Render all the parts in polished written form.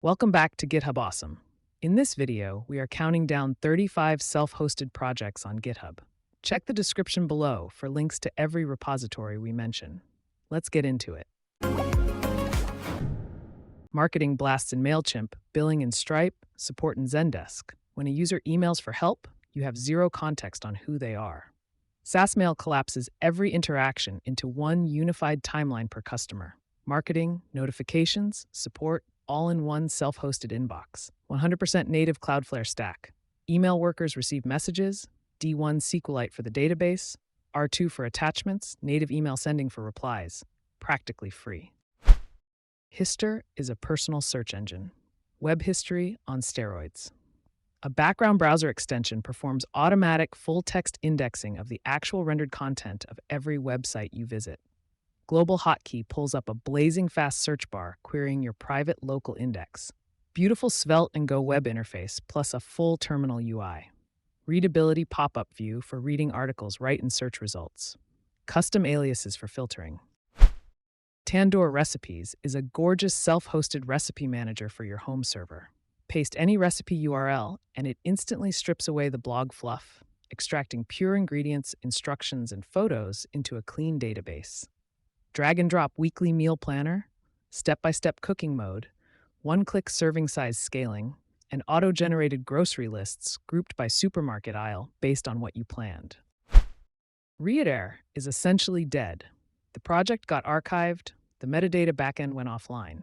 Welcome back to GitHub Awesome. In this video, we are counting down 35 self-hosted projects on GitHub. Check the description below for links to every repository we mention. Let's get into it. Marketing blasts in MailChimp, billing in Stripe, support in Zendesk. When a user emails for help, you have zero context on who they are. saasmail collapses every interaction into one unified timeline per customer. Marketing, notifications, support, all in one self-hosted inbox. 100% native Cloudflare stack. Email workers receive messages, D1 SQLite for the database, R2 for attachments, native email sending for replies. Practically free. Hister is a personal search engine. Web history on steroids. A background browser extension performs automatic full-text indexing of the actual rendered content of every website you visit. Global Hotkey pulls up a blazing fast search bar querying your private local index. Beautiful Svelte and Go web interface plus a full terminal UI. Readability pop-up view for reading articles right in search results. Custom aliases for filtering. Tandoor Recipes is a gorgeous self-hosted recipe manager for your home server. Paste any recipe URL and it instantly strips away the blog fluff, extracting pure ingredients, instructions, and photos into a clean database. Drag and drop weekly meal planner, step-by-step cooking mode, one-click serving size scaling, and auto-generated grocery lists grouped by supermarket aisle based on what you planned. Reisenotiz is essentially dead. The project got archived, the metadata backend went offline.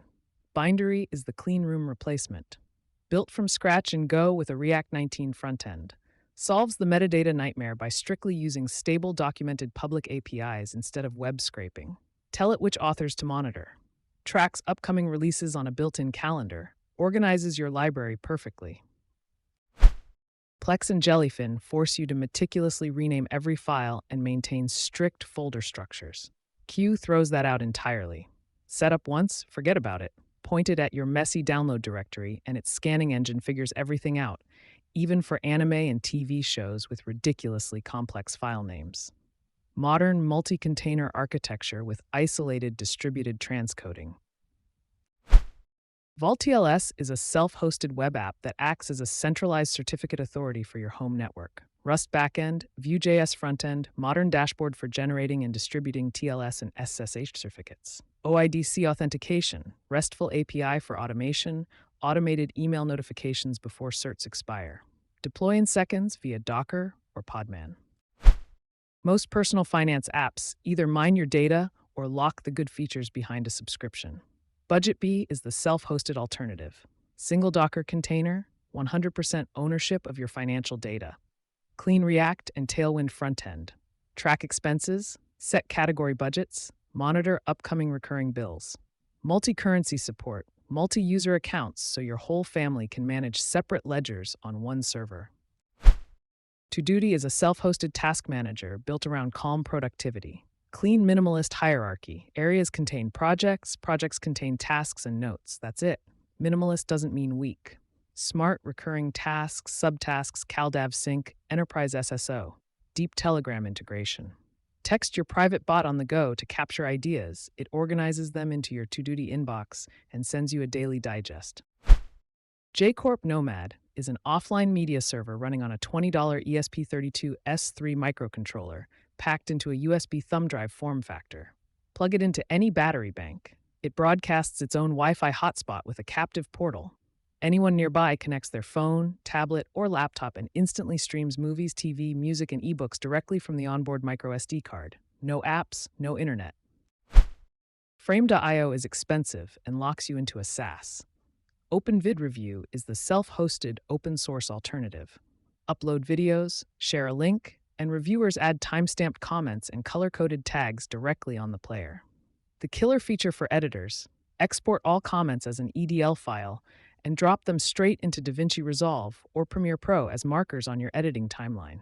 Bindery is the clean room replacement. Built from scratch in Go with a React 19 frontend, solves the metadata nightmare by strictly using stable documented public APIs instead of web scraping. Tell it which authors to monitor. Tracks upcoming releases on a built-in calendar. Organizes your library perfectly. Plex and Jellyfin force you to meticulously rename every file and maintain strict folder structures. Kyoo throws that out entirely. Set up once, forget about it. Point it at your messy download directory and its scanning engine figures everything out, even for anime and TV shows with ridiculously complex file names. Modern multi-container architecture with isolated distributed transcoding. VaulTLS is a self-hosted web app that acts as a centralized certificate authority for your home network. Rust backend, Vue.js frontend, modern dashboard for generating and distributing TLS and SSH certificates. OIDC authentication, RESTful API for automation, automated email notifications before certs expire. Deploy in seconds via Docker or Podman. Most personal finance apps either mine your data or lock the good features behind a subscription. BudgetBee is the self-hosted alternative. Single Docker container, 100% ownership of your financial data. Clean React and Tailwind frontend. Track expenses, set category budgets, monitor upcoming recurring bills. Multi-currency support, multi-user accounts so your whole family can manage separate ledgers on one server. Tududi is a self-hosted task manager built around calm productivity. Clean minimalist hierarchy. Areas contain projects, projects contain tasks and notes. That's it. Minimalist doesn't mean weak. Smart recurring tasks, subtasks, CalDAV sync, enterprise SSO. Deep Telegram integration. Text your private bot on the go to capture ideas. It organizes them into your tududi inbox and sends you a daily digest. jcorp-nomad is an offline media server running on a $20 ESP32 S3 microcontroller packed into a USB thumb drive form factor. Plug it into any battery bank. It broadcasts its own Wi-Fi hotspot with a captive portal. Anyone nearby connects their phone, tablet, or laptop and instantly streams movies, TV, music, and ebooks directly from the onboard microSD card. No apps, no internet. Frame.io is expensive and locks you into a SaaS. OpenVidReview is the self-hosted open-source alternative. Upload videos, share a link, and reviewers add timestamped comments and color-coded tags directly on the player. The killer feature for editors: export all comments as an EDL file and drop them straight into DaVinci Resolve or Premiere Pro as markers on your editing timeline.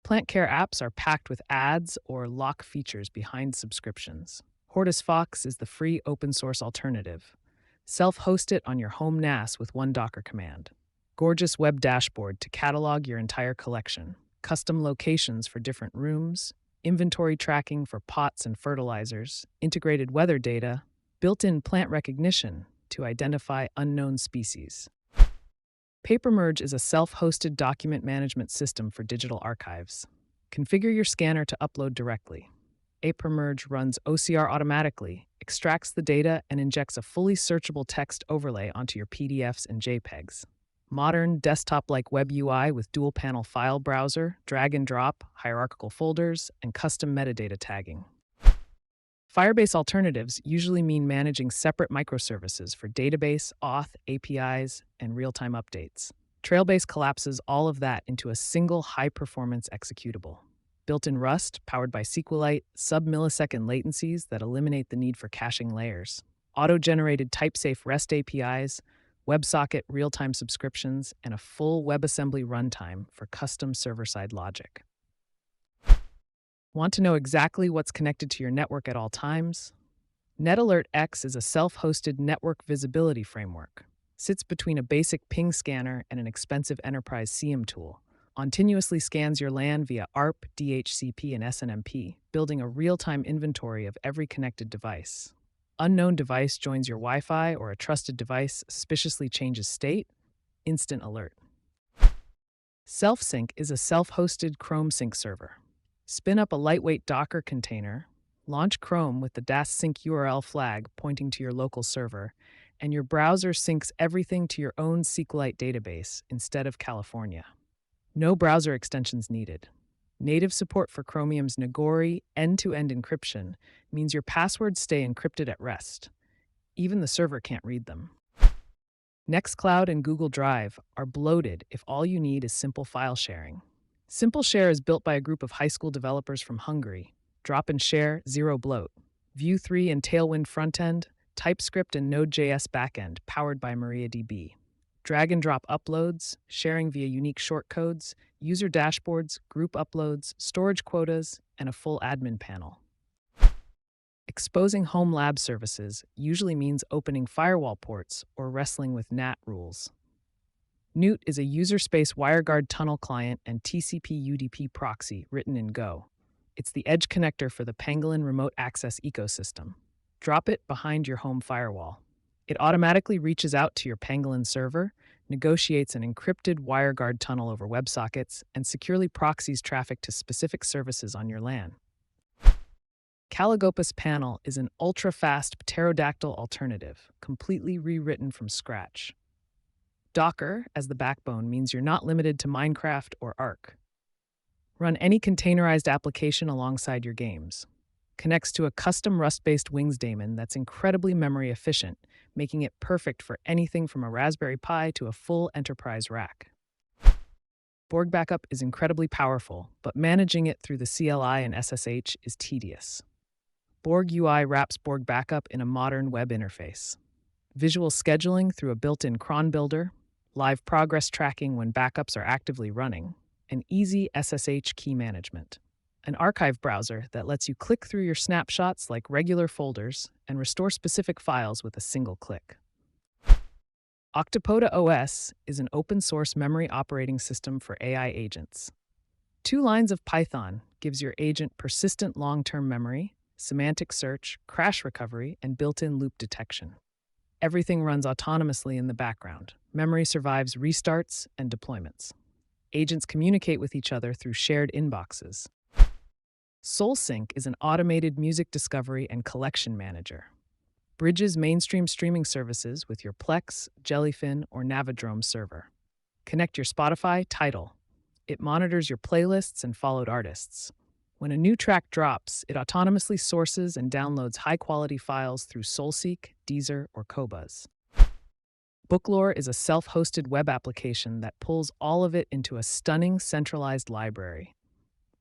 Plant care apps are packed with ads or lock features behind subscriptions. HortusFox is the free open-source alternative. Self-host it on your home NAS with one Docker command. Gorgeous web dashboard to catalog your entire collection. Custom locations for different rooms, inventory tracking for pots and fertilizers, integrated weather data, built-in plant recognition, to identify unknown species. Papermerge is a self-hosted document management system for digital archives. Configure your scanner to upload directly. Papermerge runs OCR automatically, extracts the data, and injects a fully searchable text overlay onto your PDFs and JPEGs. Modern, desktop-like web UI with dual-panel file browser, drag and drop, hierarchical folders, and custom metadata tagging. Firebase alternatives usually mean managing separate microservices for database, auth, APIs, and real-time updates. Trailbase collapses all of that into a single high-performance executable. Built in Rust, powered by SQLite, sub-millisecond latencies that eliminate the need for caching layers. Auto-generated type-safe REST APIs, WebSocket real-time subscriptions, and a full WebAssembly runtime for custom server-side logic. Want to know exactly what's connected to your network at all times? NetAlertX is a self-hosted network visibility framework. Sits between a basic ping scanner and an expensive enterprise SIEM tool. Continuously scans your LAN via ARP, DHCP, and SNMP, building a real-time inventory of every connected device. Unknown device joins your Wi-Fi or a trusted device suspiciously changes state, instant alert. SelfSync is a self-hosted Chrome sync server. Spin up a lightweight Docker container, launch Chrome with the -sync URL flag pointing to your local server, and your browser syncs everything to your own SQLite database instead of California. No browser extensions needed. Native support for Chromium's Nagori end-to-end encryption means your passwords stay encrypted at rest. Even the server can't read them. Nextcloud and Google Drive are bloated if all you need is simple file sharing. simpleShare is built by a group of high school developers from Hungary. Drop and share, zero bloat. Vue 3 and Tailwind frontend, TypeScript and Node.js backend powered by MariaDB. Drag and drop uploads, sharing via unique shortcodes, user dashboards, group uploads, storage quotas, and a full admin panel. Exposing home lab services usually means opening firewall ports or wrestling with NAT rules. Newt is a user space WireGuard tunnel client and TCP/UDP proxy written in Go. It's the edge connector for the Pangolin remote access ecosystem. Drop it behind your home firewall. It automatically reaches out to your Pangolin server, negotiates an encrypted WireGuard tunnel over WebSockets, and securely proxies traffic to specific services on your LAN. Caligopus Panel is an ultra-fast pterodactyl alternative, completely rewritten from scratch. Docker, as the backbone, means you're not limited to Minecraft or Ark. Run any containerized application alongside your games. Connects to a custom Rust-based Wings daemon that's incredibly memory efficient, making it perfect for anything from a Raspberry Pi to a full enterprise rack. Borg backup is incredibly powerful, but managing it through the CLI and SSH is tedious. borg-ui wraps Borg backup in a modern web interface. Visual scheduling through a built-in cron builder, live progress tracking when backups are actively running, and easy SSH key management. An archive browser that lets you click through your snapshots like regular folders and restore specific files with a single click. Octopoda-OS is an open-source memory operating system for AI agents. 2 lines of Python gives your agent persistent long-term memory, semantic search, crash recovery, and built-in loop detection. Everything runs autonomously in the background. Memory survives restarts and deployments. Agents communicate with each other through shared inboxes. SoulSync is an automated music discovery and collection manager. Bridges mainstream streaming services with your Plex, Jellyfin, or Navidrome server. Connect your Spotify, Tidal. It monitors your playlists and followed artists. When a new track drops, it autonomously sources and downloads high-quality files through SoulSeek, Deezer, or Qobuz. BookLore is a self-hosted web application that pulls all of it into a stunning centralized library.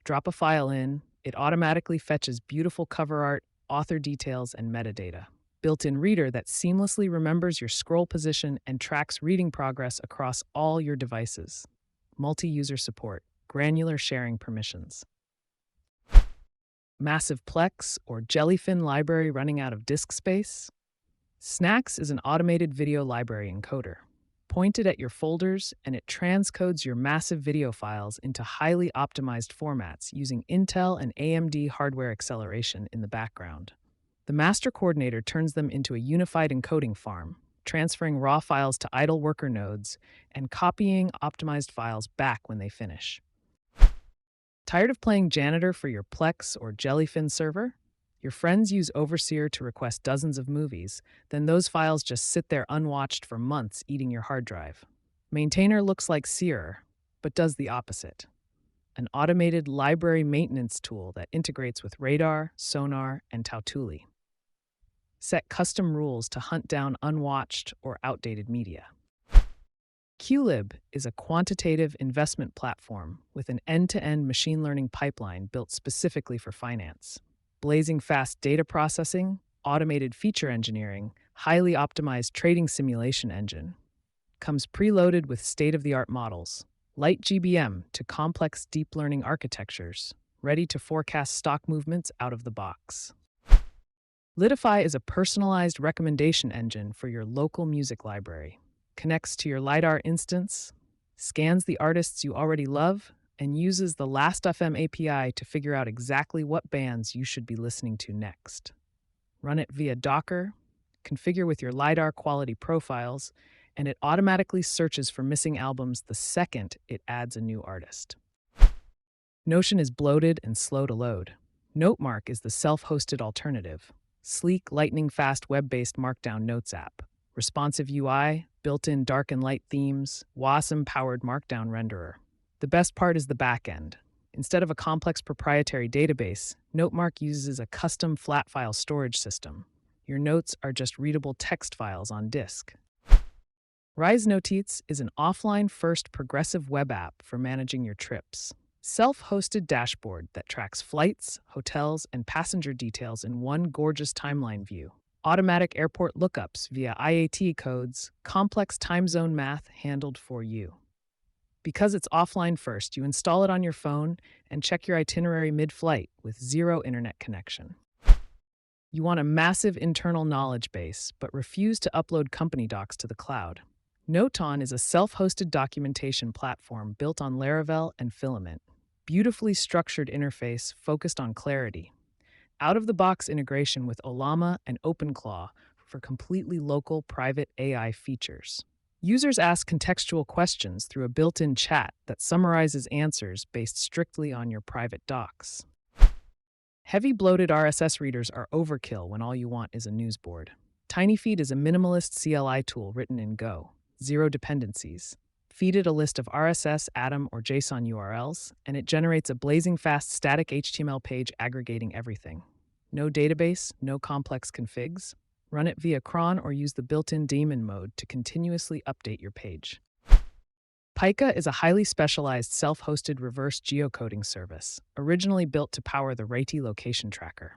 Drop a file in, it automatically fetches beautiful cover art, author details, and metadata. Built-in reader that seamlessly remembers your scroll position and tracks reading progress across all your devices. Multi-user support, granular sharing permissions. Massive Plex or Jellyfin library running out of disk space? Snacks is an automated video library encoder. Point it at your folders, and it transcodes your massive video files into highly optimized formats using Intel and AMD hardware acceleration in the background. The master coordinator turns them into a unified encoding farm, transferring raw files to idle worker nodes, and copying optimized files back when they finish. Tired of playing janitor for your Plex or Jellyfin server? Your friends use Overseer to request dozens of movies, then those files just sit there unwatched for months, eating your hard drive. Maintainer looks like Seer, but does the opposite. An automated library maintenance tool that integrates with Radar, Sonar, and Tautuli. Set custom rules to hunt down unwatched or outdated media. qlib is a quantitative investment platform with an end-to-end machine learning pipeline built specifically for finance. Blazing fast data processing, automated feature engineering, highly optimized trading simulation engine. Comes preloaded with state-of-the-art models, light GBM to complex deep learning architectures, ready to forecast stock movements out of the box. Lidify is a personalized recommendation engine for your local music library. Connects to your LiDAR instance, scans the artists you already love, and uses the Last.fm API to figure out exactly what bands you should be listening to next. Run it via Docker, configure with your LiDAR quality profiles, and it automatically searches for missing albums the second it adds a new artist. Notion is bloated and slow to load. Notemark is the self-hosted alternative. Sleek, lightning-fast web-based Markdown notes app. Responsive UI, built-in dark and light themes, WASM-powered Markdown renderer. The best part is the backend. Instead of a complex proprietary database, Notemark uses a custom flat file storage system. Your notes are just readable text files on disk. Reisenotiz is an offline-first progressive web app for managing your trips. Self-hosted dashboard that tracks flights, hotels, and passenger details in one gorgeous timeline view. Automatic airport lookups via IAT codes, complex time zone math handled for you. Because it's offline first, you install it on your phone and check your itinerary mid-flight with zero internet connection. You want a massive internal knowledge base, but refuse to upload company docs to the cloud. Noton is a self-hosted documentation platform built on Laravel and Filament. Beautifully structured interface focused on clarity. Out-of-the-box integration with Ollama and OpenClaw for completely local private AI features. Users ask contextual questions through a built-in chat that summarizes answers based strictly on your private docs. Heavy bloated RSS readers are overkill when all you want is a news board. tinyfeed is a minimalist CLI tool written in Go. Zero dependencies. Feed it a list of RSS, Atom, or JSON URLs, and it generates a blazing fast static HTML page aggregating everything. No database, no complex configs. Run it via cron or use the built-in daemon mode to continuously update your page. Paikka is a highly specialized self-hosted reverse geocoding service, originally built to power the Reti location tracker.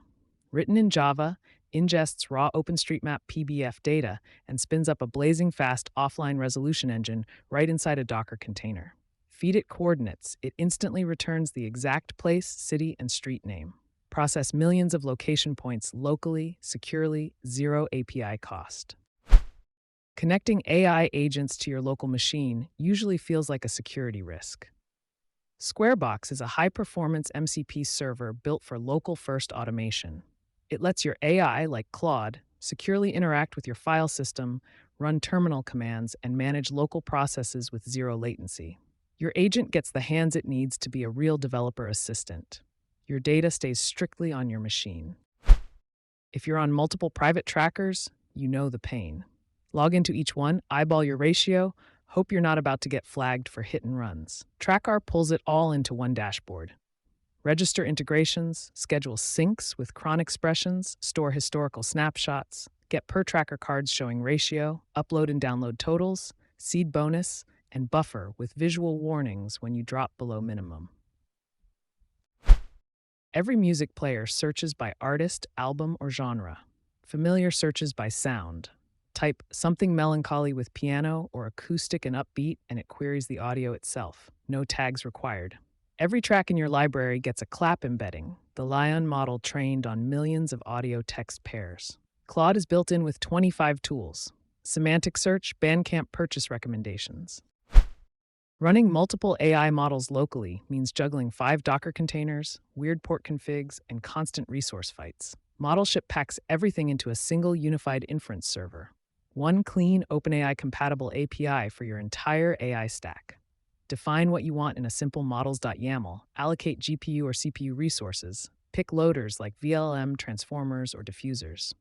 Written in Java, ingests raw OpenStreetMap PBF data and spins up a blazing fast offline resolution engine right inside a Docker container. Feed it coordinates, it instantly returns the exact place, city, and street name. Process millions of location points locally, securely, zero API cost. Connecting AI agents to your local machine usually feels like a security risk. Squarebox is a high-performance MCP server built for local-first automation. It lets your AI, like Claude, securely interact with your file system, run terminal commands, and manage local processes with zero latency. Your agent gets the hands it needs to be a real developer assistant. Your data stays strictly on your machine. If you're on multiple private trackers, you know the pain. Log into each one, eyeball your ratio, hope you're not about to get flagged for hit and runs. Trackarr pulls it all into one dashboard. Register integrations, schedule syncs with cron expressions, store historical snapshots, get per-tracker cards showing ratio, upload and download totals, seed bonus, and buffer with visual warnings when you drop below minimum. Every music player searches by artist, album, or genre. Familiar searches by sound. Type something melancholy with piano or acoustic and upbeat, and it queries the audio itself. No tags required. Every track in your library gets a clap embedding, the Lion model trained on millions of audio-text pairs. Claude is built in with 25 tools. Semantic search, Bandcamp purchase recommendations. Running multiple AI models locally means juggling 5 Docker containers, weird port configs, and constant resource fights. Modelship packs everything into a single unified inference server. One clean OpenAI-compatible API for your entire AI stack. Define what you want in a simple models.yaml, allocate GPU or CPU resources, pick loaders like VLM, transformers, or diffusers.